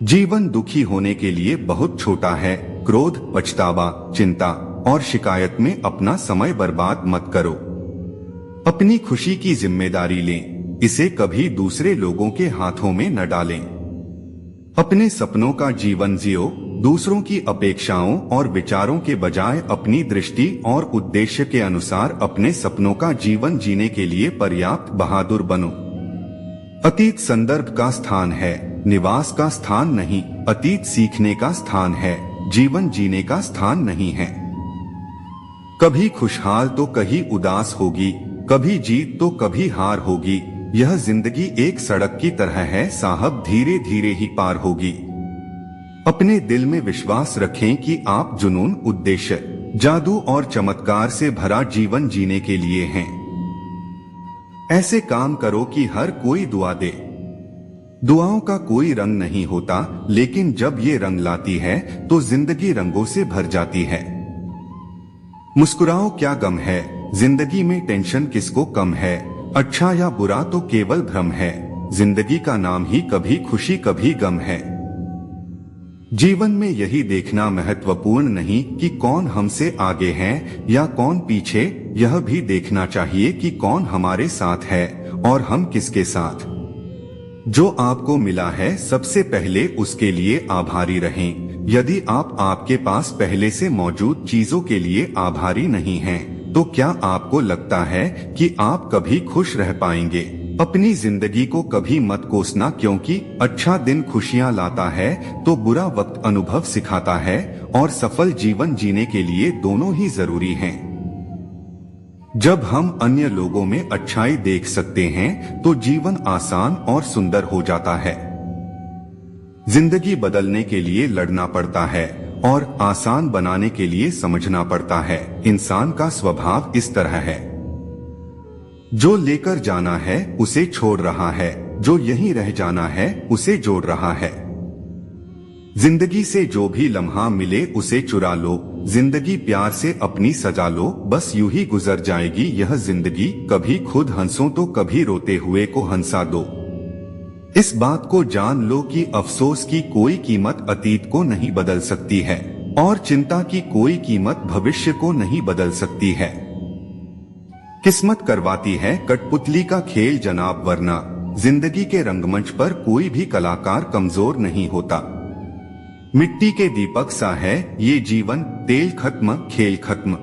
जीवन दुखी होने के लिए बहुत छोटा है। क्रोध, पछतावा, चिंता और शिकायत में अपना समय बर्बाद मत करो। अपनी खुशी की जिम्मेदारी लें, इसे कभी दूसरे लोगों के हाथों में न डालें। अपने सपनों का जीवन जियो, दूसरों की अपेक्षाओं और विचारों के बजाय अपनी दृष्टि और उद्देश्य के अनुसार अपने सपनों का जीवन जीने के लिए पर्याप्त बहादुर बनो। अतीत संदर्भ का स्थान है, निवास का स्थान नहीं। अतीत सीखने का स्थान है, जीवन जीने का स्थान नहीं है। कभी खुशहाल तो कहीं उदास होगी, कभी जीत तो कभी हार होगी। यह जिंदगी एक सड़क की तरह है साहब, धीरे धीरे ही पार होगी। अपने दिल में विश्वास रखें कि आप जुनून, उद्देश्य, जादू और चमत्कार से भरा जीवन जीने के लिए हैं। ऐसे काम करो कि हर कोई दुआ दे। दुआओं का कोई रंग नहीं होता, लेकिन जब ये रंग लाती है तो जिंदगी रंगों से भर जाती है। मुस्कुराओ, क्या गम है, जिंदगी में टेंशन किसको कम है। अच्छा या बुरा तो केवल भ्रम है, जिंदगी का नाम ही कभी खुशी कभी गम है। जीवन में यही देखना महत्वपूर्ण नहीं कि कौन हमसे आगे है या कौन पीछे, यह भी देखना चाहिए कि कौन हमारे साथ है और हम किसके साथ। जो आपको मिला है सबसे पहले उसके लिए आभारी रहें। यदि आप आपके पास पहले से मौजूद चीजों के लिए आभारी नहीं हैं, तो क्या आपको लगता है कि आप कभी खुश रह पाएंगे? अपनी जिंदगी को कभी मत कोसना, क्योंकि अच्छा दिन खुशियां लाता है तो बुरा वक्त अनुभव सिखाता है, और सफल जीवन जीने के लिए दोनों ही जरूरी हैं। जब हम अन्य लोगों में अच्छाई देख सकते हैं तो जीवन आसान और सुंदर हो जाता है। जिंदगी बदलने के लिए लड़ना पड़ता है और आसान बनाने के लिए समझना पड़ता है। इंसान का स्वभाव इस तरह है, जो लेकर जाना है उसे छोड़ रहा है, जो यहीं रह जाना है उसे जोड़ रहा है। जिंदगी से जो भी लम्हा मिले उसे चुरा लो, जिंदगी प्यार से अपनी सजा लो, बस यूं ही गुजर जाएगी यह जिंदगी। कभी खुद हंसो तो कभी रोते हुए को हंसा दो। इस बात को जान लो कि अफसोस की कोई कीमत अतीत को नहीं बदल सकती है, और चिंता की कोई कीमत भविष्य को नहीं बदल सकती है। किस्मत करवाती है कठपुतली का खेल जनाब, वरना जिंदगी के रंगमंच पर कोई भी कलाकार कमजोर नहीं होता। मिट्टी के दीपक सा है ये जीवन, तेल खत्म खेल खत्म।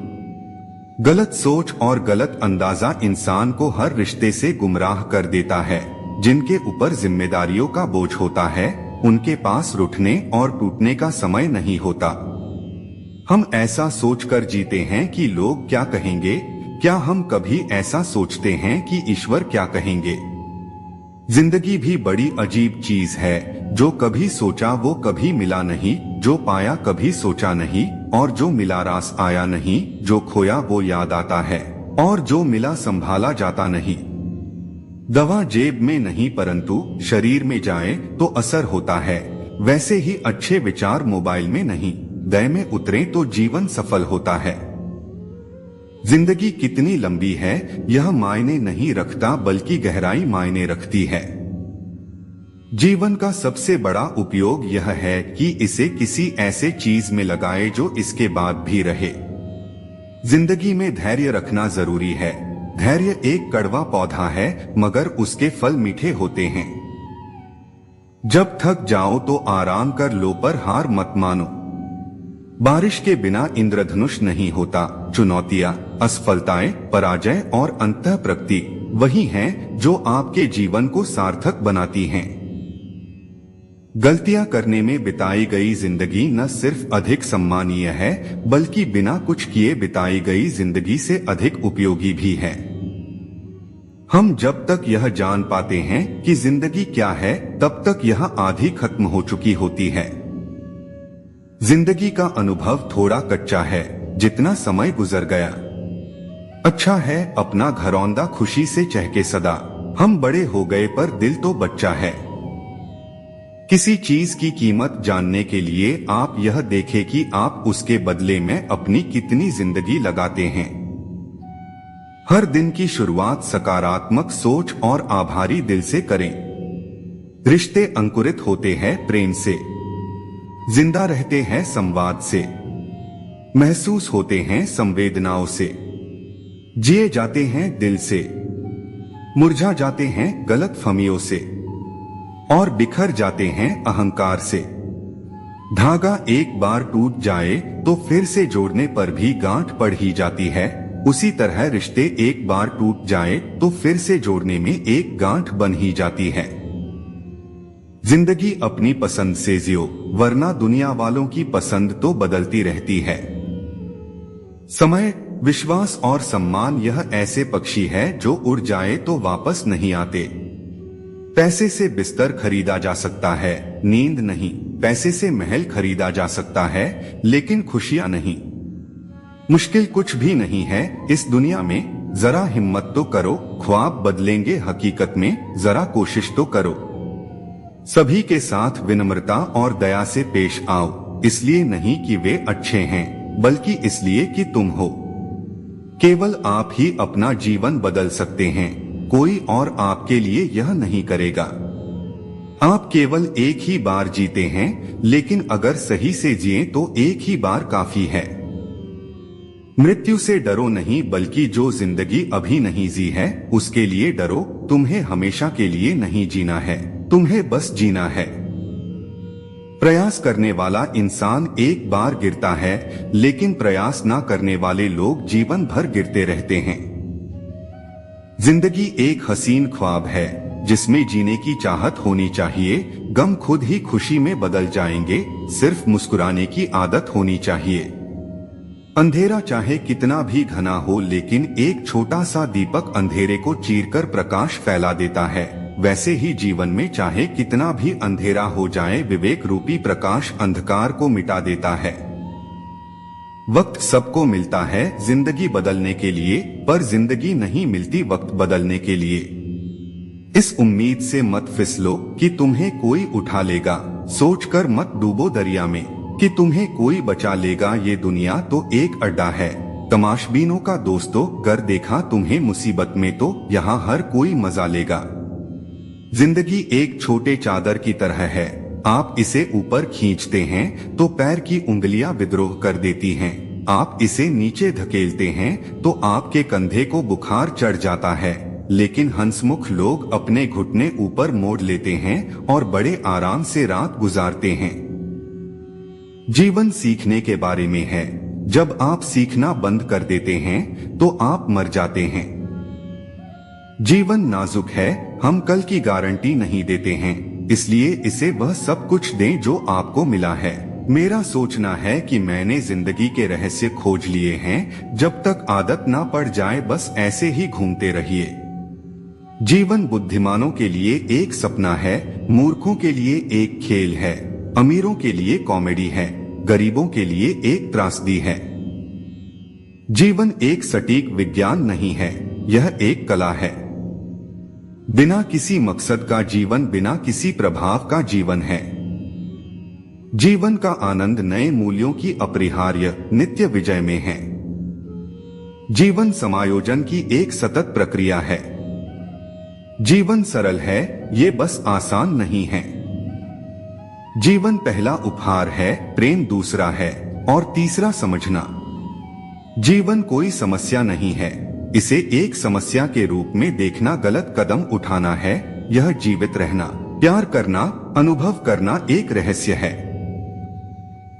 गलत सोच और गलत अंदाजा इंसान को हर रिश्ते से गुमराह कर देता है। जिनके ऊपर जिम्मेदारियों का बोझ होता है उनके पास रुठने और टूटने का समय नहीं होता। हम ऐसा सोचकर जीते हैं कि लोग क्या कहेंगे। क्या हम कभी ऐसा सोचते हैं कि ईश्वर क्या कहेंगे? जिंदगी भी बड़ी अजीब चीज है, जो कभी सोचा वो कभी मिला नहीं, जो पाया कभी सोचा नहीं, और जो मिला रास आया नहीं, जो खोया वो याद आता है, और जो मिला संभाला जाता नहीं। दवा जेब में नहीं परंतु शरीर में जाए तो असर होता है, वैसे ही अच्छे विचार मोबाइल में नहीं, दय में उतरे तो जीवन सफल होता है। जिंदगी कितनी लंबी है यह मायने नहीं रखता, बल्कि गहराई मायने रखती है। जीवन का सबसे बड़ा उपयोग यह है कि इसे किसी ऐसे चीज में लगाए जो इसके बाद भी रहे। जिंदगी में धैर्य रखना जरूरी है। धैर्य एक कड़वा पौधा है मगर उसके फल मीठे होते हैं। जब थक जाओ तो आराम कर लो, पर हार मत मानो। बारिश के बिना इंद्रधनुष नहीं होता। चुनौतियां, असफलताएं, पराजय और अंतः प्रगति वही हैं जो आपके जीवन को सार्थक बनाती हैं। गलतियां करने में बिताई गई जिंदगी न सिर्फ अधिक सम्मानीय है, बल्कि बिना कुछ किए बिताई गई जिंदगी से अधिक उपयोगी भी है। हम जब तक यह जान पाते हैं कि जिंदगी क्या है, तब तक यह आधी खत्म हो चुकी होती है। जिंदगी का अनुभव थोड़ा कच्चा है, जितना समय गुजर गया। अच्छा है अपना घरौंदा खुशी से चहके सदा, हम बड़े हो गए पर दिल तो बच्चा है। किसी चीज की कीमत जानने के लिए आप यह देखें कि आप उसके बदले में अपनी कितनी जिंदगी लगाते हैं। हर दिन की शुरुआत सकारात्मक सोच और आभारी दिल से करें। रिश्ते अंकुरित होते हैं प्रेम से, जिंदा रहते हैं संवाद से, महसूस होते हैं संवेदनाओं से, जिए जाते हैं दिल से, मुरझा जाते हैं गलतफहमियों से और बिखर जाते हैं अहंकार से। धागा एक बार टूट जाए तो फिर से जोड़ने पर भी गांठ पड़ ही जाती है, उसी तरह रिश्ते एक बार टूट जाए तो फिर से जोड़ने में एक गांठ बन ही जाती है। जिंदगी अपनी पसंद से जियो, वरना दुनिया वालों की पसंद तो बदलती रहती है। समय, विश्वास और सम्मान यह ऐसे पक्षी है जो उड़ जाए तो वापस नहीं आते। पैसे से बिस्तर खरीदा जा सकता है, नींद नहीं। पैसे से महल खरीदा जा सकता है, लेकिन खुशियां नहीं। मुश्किल कुछ भी नहीं है इस दुनिया में, जरा हिम्मत तो करो, ख्वाब बदलेंगे हकीकत में, जरा कोशिश तो करो। सभी के साथ विनम्रता और दया से पेश आओ, इसलिए नहीं कि वे अच्छे हैं, बल्कि इसलिए कि तुम हो। केवल आप ही अपना जीवन बदल सकते हैं, कोई और आपके लिए यह नहीं करेगा। आप केवल एक ही बार जीते हैं, लेकिन अगर सही से जिए तो एक ही बार काफी है। मृत्यु से डरो नहीं, बल्कि जो जिंदगी अभी नहीं जी है उसके लिए डरो। तुम्हें हमेशा के लिए नहीं जीना है, तुम्हें बस जीना है। प्रयास करने वाला इंसान एक बार गिरता है, लेकिन प्रयास ना करने वाले लोग जीवन भर गिरते रहते हैं। जिंदगी एक हसीन ख्वाब है जिसमें जीने की चाहत होनी चाहिए। गम खुद ही खुशी में बदल जाएंगे, सिर्फ मुस्कुराने की आदत होनी चाहिए। अंधेरा चाहे कितना भी घना हो, लेकिन एक छोटा सा दीपक अंधेरे को चीरकर प्रकाश फैला देता है। वैसे ही जीवन में चाहे कितना भी अंधेरा हो जाए, विवेक रूपी प्रकाश अंधकार को मिटा देता है। वक्त सबको मिलता है जिंदगी बदलने के लिए, पर जिंदगी नहीं मिलती वक्त बदलने के लिए। इस उम्मीद से मत फिसलो कि तुम्हें कोई उठा लेगा, सोचकर मत डूबो दरिया में कि तुम्हें कोई बचा लेगा। ये दुनिया तो एक अड्डा है तमाशबीनों का दोस्तों, गर देखा तुम्हें मुसीबत में तो यहाँ हर कोई मजा लेगा। जिंदगी एक छोटे चादर की तरह है, आप इसे ऊपर खींचते हैं तो पैर की उंगलियां विद्रोह कर देती हैं। आप इसे नीचे धकेलते हैं तो आपके कंधे को बुखार चढ़ जाता है, लेकिन हंसमुख लोग अपने घुटने ऊपर मोड़ लेते हैं और बड़े आराम से रात गुजारते हैं। जीवन सीखने के बारे में है, जब आप सीखना बंद कर देते हैं तो आप मर जाते हैं। जीवन नाजुक है, हम कल की गारंटी नहीं देते हैं, इसलिए इसे वह सब कुछ दें जो आपको मिला है। मेरा सोचना है कि मैंने जिंदगी के रहस्य खोज लिए हैं, जब तक आदत ना पड़ जाए बस ऐसे ही घूमते रहिए। जीवन बुद्धिमानों के लिए एक सपना है, मूर्खों के लिए एक खेल है, अमीरों के लिए कॉमेडी है, गरीबों के लिए एक त्रासदी है। जीवन एक सटीक विज्ञान नहीं है, यह एक कला है। बिना किसी मकसद का जीवन बिना किसी प्रभाव का जीवन है। जीवन का आनंद नए मूल्यों की अपरिहार्य नित्य विजय में है। जीवन समायोजन की एक सतत प्रक्रिया है। जीवन सरल है, ये बस आसान नहीं है। जीवन पहला उपहार है, प्रेम दूसरा है और तीसरा समझना। जीवन कोई समस्या नहीं है, इसे एक समस्या के रूप में देखना गलत कदम उठाना है। यह जीवित रहना, प्यार करना, अनुभव करना एक रहस्य है।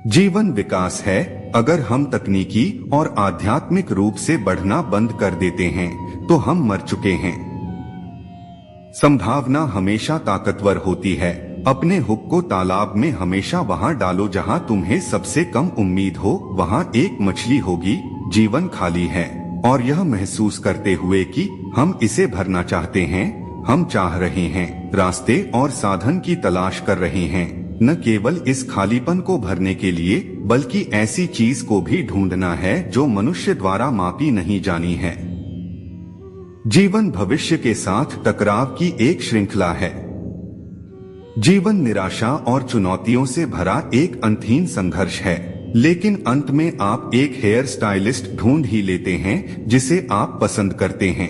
जीवन विकास है, अगर हम तकनीकी और आध्यात्मिक रूप से बढ़ना बंद कर देते हैं तो हम मर चुके हैं। संभावना हमेशा ताकतवर होती है, अपने हुक को तालाब में हमेशा वहां डालो जहां तुम्हें सबसे कम उम्मीद हो, वहां एक मछली होगी। जीवन खाली है और यह महसूस करते हुए कि हम इसे भरना चाहते हैं, हम चाह रहे हैं, रास्ते और साधन की तलाश कर रहे हैं, न केवल इस खालीपन को भरने के लिए बल्कि ऐसी चीज को भी ढूंढना है जो मनुष्य द्वारा मापी नहीं जानी है। जीवन भविष्य के साथ टकराव की एक श्रृंखला है। जीवन निराशा और चुनौतियों से भरा एक अंतहीन संघर्ष है, लेकिन अंत में आप एक हेयर स्टाइलिस्ट ढूंढ ही लेते हैं जिसे आप पसंद करते हैं।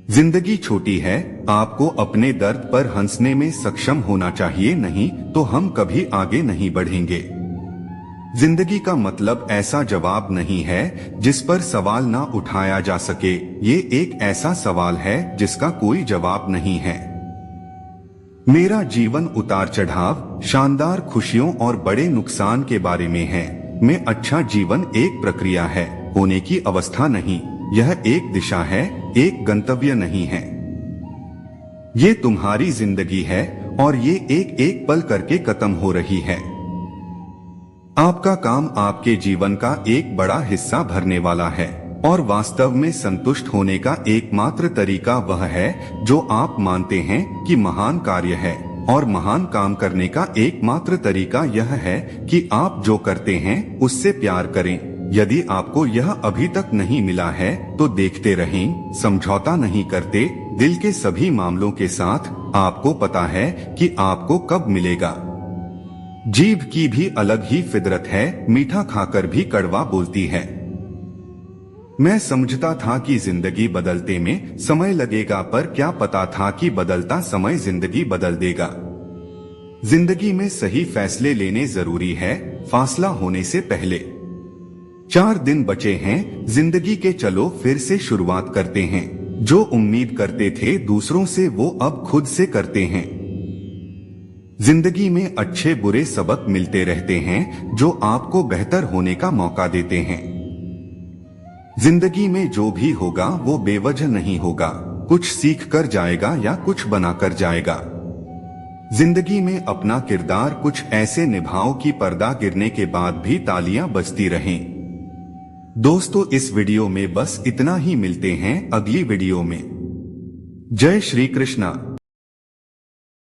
जिंदगी छोटी है, आपको अपने दर्द पर हंसने में सक्षम होना चाहिए, नहीं तो हम कभी आगे नहीं बढ़ेंगे। जिंदगी का मतलब ऐसा जवाब नहीं है जिस पर सवाल ना उठाया जा सके। ये एक ऐसा सवाल है जिसका कोई जवाब नहीं है। मेरा जीवन उतार चढ़ाव, शानदार खुशियों और बड़े नुकसान के बारे में है। मैं अच्छा जीवन एक प्रक्रिया है, होने की अवस्था नहीं। यह एक दिशा है, एक गंतव्य नहीं है। ये तुम्हारी जिंदगी है और ये एक एक पल करके खत्म हो रही है। आपका काम आपके जीवन का एक बड़ा हिस्सा भरने वाला है और वास्तव में संतुष्ट होने का एकमात्र तरीका वह है जो आप मानते हैं कि महान कार्य है। और महान काम करने का एकमात्र तरीका यह है कि आप जो करते हैं उससे प्यार करें। यदि आपको यह अभी तक नहीं मिला है तो देखते रहें, समझौता नहीं करते। दिल के सभी मामलों के साथ आपको पता है कि आपको कब मिलेगा। जीभ की भी अलग ही फितरत है, मीठा खाकर भी कड़वा बोलती है। मैं समझता था कि जिंदगी बदलते में समय लगेगा, पर क्या पता था कि बदलता समय जिंदगी बदल देगा। जिंदगी में सही फैसले लेने जरूरी है, फासला होने से पहले। 4 दिन बचे हैं जिंदगी के, चलो फिर से शुरुआत करते हैं। जो उम्मीद करते थे दूसरों से वो अब खुद से करते हैं। जिंदगी में अच्छे बुरे सबक मिलते रहते हैं जो आपको बेहतर होने का मौका देते हैं। जिंदगी में जो भी होगा वो बेवजह नहीं होगा, कुछ सीख कर जाएगा या कुछ बना कर जाएगा। जिंदगी में अपना किरदार कुछ ऐसे निभाओ कि पर्दा गिरने के बाद भी तालियां बजती रहें। दोस्तों, इस वीडियो में बस इतना ही। मिलते हैं अगली वीडियो में। जय श्री कृष्णा।